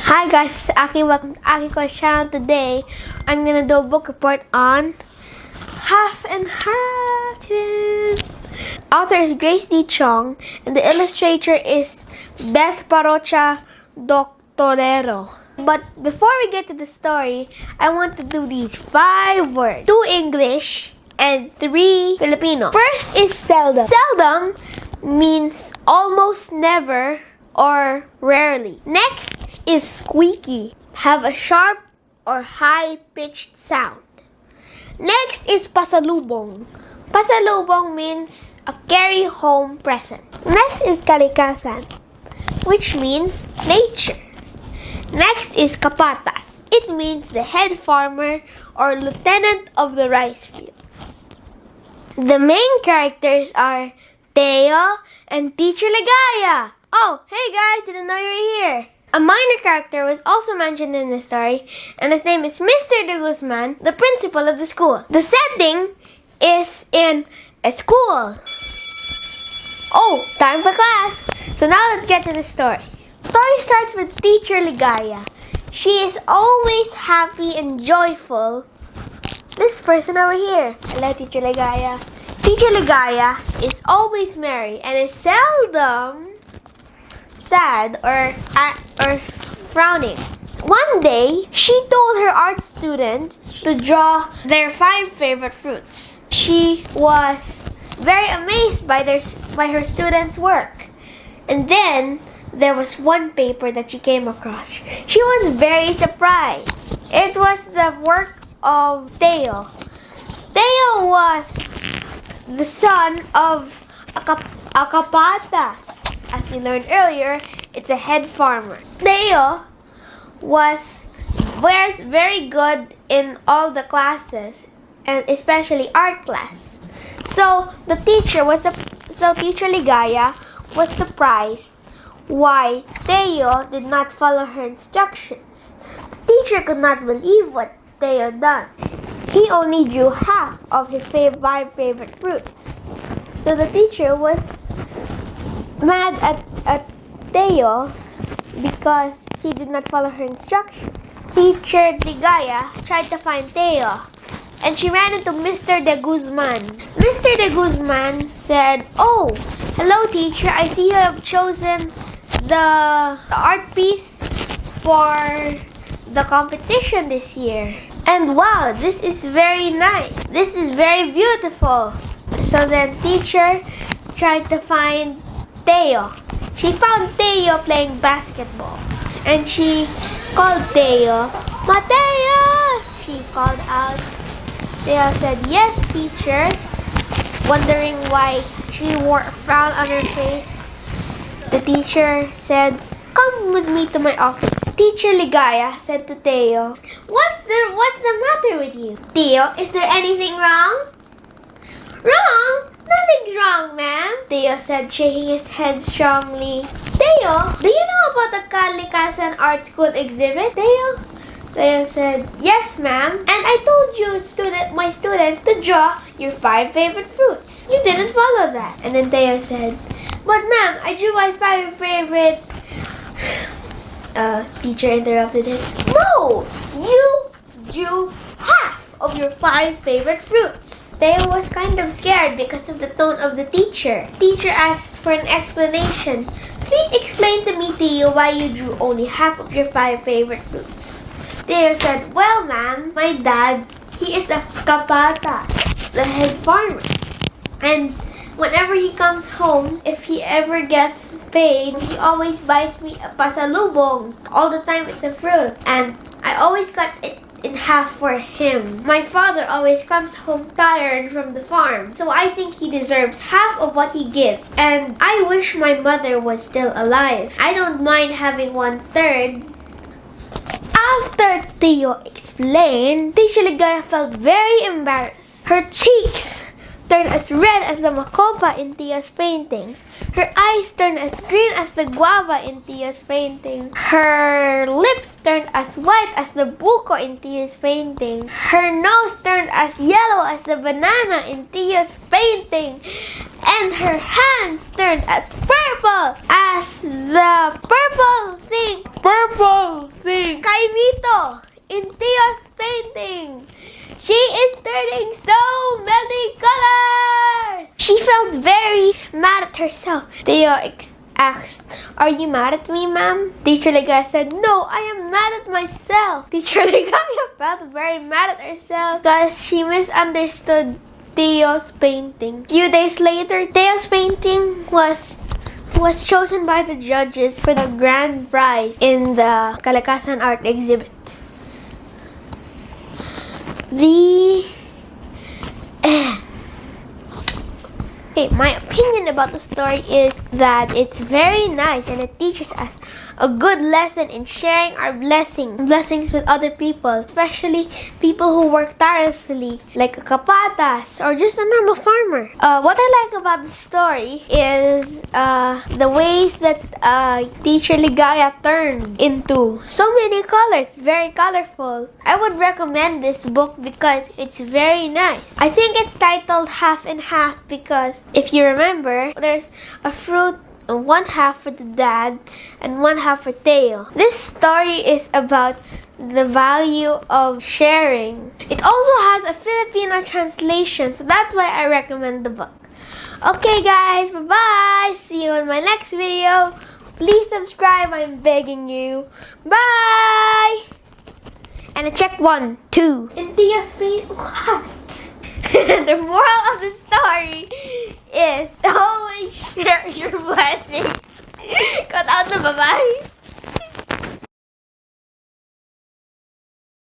Hi guys, it's Aki. Welcome to Aquikoy channel. Today, I'm gonna do a book report on Half and Half. Author is Grace D. Chong, and the illustrator is Beth Parocha Doctorero. But before we get to the story, I want to do these 5 words. 2 English and 3 Filipino. First is seldom. Seldom means almost never or rarely. Next is squeaky. Have a sharp or high-pitched sound. Next is pasalubong. Pasalubong means a carry-home present. Next is kalikasan, which means nature. Next is kapatas. It means the head farmer or lieutenant of the rice field. The main characters are Teo and Teacher Ligaya. Oh, hey guys, didn't know you were here. A minor character was also mentioned in the story, and his name is Mr. De Guzman, the principal of the school. The setting is in a school. Oh, time for class. So now let's get to the story. The story starts with Teacher Ligaya. She is always happy and joyful. This person over here. Hello, Teacher Ligaya. Teacher Ligaya is always merry and is seldom sad or frowning. One day, she told her art students to draw their 5 favorite fruits. She was very amazed by her students' work. And then, there was one paper that she came across. She was very surprised. It was the work of Teo. Teo was the son of a kapata. As we learned earlier, it's a head farmer. Teo was very good in all the classes, and especially art class. So Teacher Ligaya was surprised why Teo did not follow her instructions. Teacher could not believe what Teo done. He only drew half of his 5 favorite fruits. So the teacher was mad at Teo because he did not follow her instructions. Teacher Ligaya tried to find Teo, and she ran into Mr. De Guzman. Mr. De Guzman said, "Oh, hello teacher, I see you have chosen the art piece for the competition this year. And wow, this is very nice. This is very beautiful." So then teacher tried to find Teo. She found Teo playing basketball, and she called Teo, "Mateo!" She called out. Teo said, "Yes, teacher," wondering why she wore a frown on her face. The teacher said, "Come with me to my office." Teacher Ligaya said to Teo, What's the matter with you? Teo, is there anything wrong?" "Wrong? Nothing's wrong, ma'am," Teo said, shaking his head strongly. "Teo, do you know about the Kalikasan Art School exhibit, Teo?" Teo said, "Yes, ma'am. And I told you, my students, to draw your 5 favorite fruits. You didn't follow that." And then Teo said, "But ma'am, I drew my 5 favorite..." Teacher interrupted him. "No! You drew half of your 5 favorite fruits." Teo was kind of scared because of the tone of the teacher. Teacher asked for an explanation. "Please explain to me, Teo, why you drew only half of your 5 favorite fruits." Teo said, "Well, ma'am, my dad, he is a kapata, the head farmer. And whenever he comes home, if he ever gets paid, he always buys me a pasalubong. All the time it's a fruit. And I always cut it in half for him. My father always comes home tired from the farm, so I think he deserves half of what he gives. And I wish my mother was still alive. I don't mind having 1/3. After Teo explained, Teacher Ligaya felt very embarrassed. Her cheeks turned as red as the makopa in Teo's painting. Her eyes turned as green as the guava in Teo's painting. Her lips turned as white as the buko in Teo's painting. Her nose turned as yellow as the banana in Teo's painting. And her hands turned as purple as the purple thing in Theo's painting. She is turning so many colors. She felt very mad at herself. Theo asked, "Are you mad at me, ma'am?" Teacher Ligaya said, "No, I am mad at myself." Teacher Ligaya felt very mad at herself because she misunderstood Theo's painting. A few days later, Theo's painting was chosen by the judges for the grand prize in the Kalikasan Art Exhibit. The end. Okay, my opinion about the story is that it's very nice and it teaches us a good lesson in sharing our blessings with other people, especially people who work tirelessly, like a kapatas or just a normal farmer. What I like about the story is the ways that Teacher Ligaya turned into so many colors, very colorful. I would recommend this book because it's very nice. I think it's titled Half and Half because if you remember, there's a fruit, one half for the dad and one half for Theo. This story is about the value of sharing. It also has a Filipino translation, so that's why I recommend the book. Okay guys, bye-bye. See you in my next video. Please subscribe, I'm begging you. Bye! And a check 1, 2. In Theo's what? The moral of the story is always share your blessings. Cut out the bye-bye.